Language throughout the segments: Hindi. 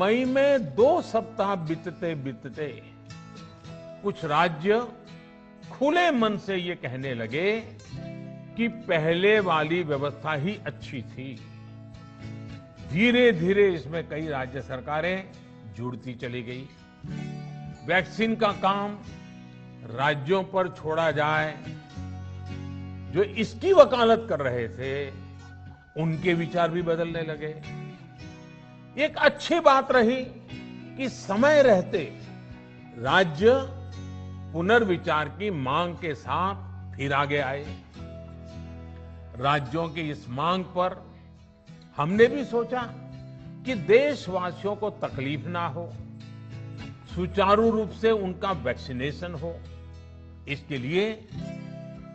मई में 2 सप्ताह बीतते बीतते कुछ राज्य खुले मन से ये कहने लगे कि पहले वाली व्यवस्था ही अच्छी थी। धीरे धीरे इसमें कई राज्य सरकारें जुड़ती चली गई। वैक्सीन का काम राज्यों पर छोड़ा जाए। जो इसकी वकालत कर रहे थे उनके विचार भी बदलने लगे। एक अच्छी बात रही कि समय रहते राज्य पुनर्विचार की मांग के साथ फिर आगे आए। राज्यों की इस मांग पर हमने भी सोचा कि देशवासियों को तकलीफ ना हो, सुचारू रूप से उनका वैक्सीनेशन हो। इसके लिए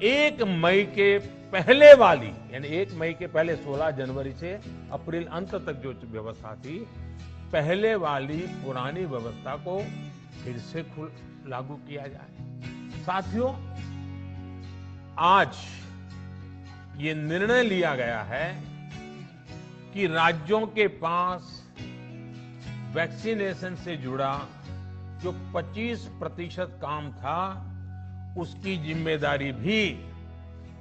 1 मई के पहले वाली, यानी 1 मई के पहले 16 जनवरी से अप्रैल अंत तक जो व्यवस्था थी, पहले वाली पुरानी व्यवस्था को फिर से लागू किया जाए। साथियों, आज ये निर्णय लिया गया है कि राज्यों के पास वैक्सीनेशन से जुड़ा जो 25% काम था, उसकी जिम्मेदारी भी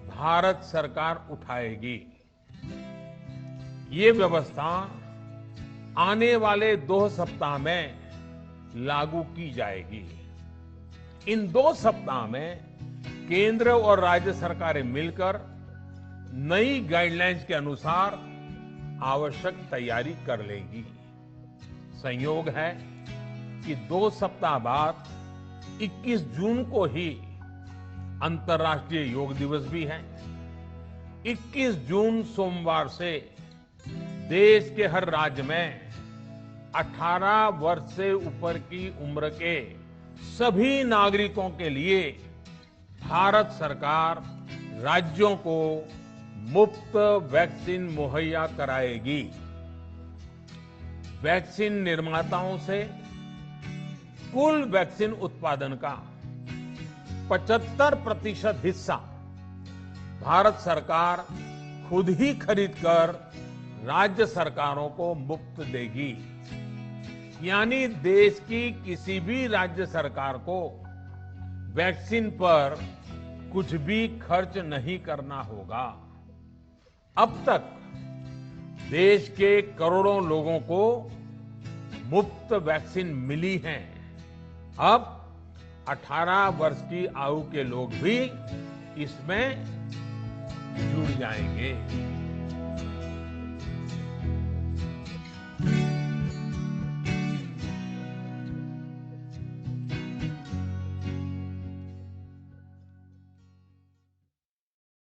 भारत सरकार उठाएगी। ये व्यवस्था आने वाले 2 सप्ताह में लागू की जाएगी। इन 2 सप्ताह में केंद्र और राज्य सरकारें मिलकर नई गाइडलाइंस के अनुसार आवश्यक तैयारी कर लेंगी। संयोग है कि 2 सप्ताह बाद 21 जून को ही अंतर्राष्ट्रीय योग दिवस भी है। 21 जून सोमवार से देश के हर राज्य में 18 वर्ष से ऊपर की उम्र के सभी नागरिकों के लिए भारत सरकार राज्यों को मुफ्त वैक्सीन मुहैया कराएगी। वैक्सीन निर्माताओं से कुल वैक्सीन उत्पादन का 75% हिस्सा भारत सरकार खुद ही खरीदकर राज्य सरकारों को मुफ्त देगी। यानी देश की किसी भी राज्य सरकार को वैक्सीन पर कुछ भी खर्च नहीं करना होगा। अब तक देश के करोड़ों लोगों को मुफ्त वैक्सीन मिली है। अब 18 वर्ष की आयु के लोग भी इसमें जुड़ जाएंगे।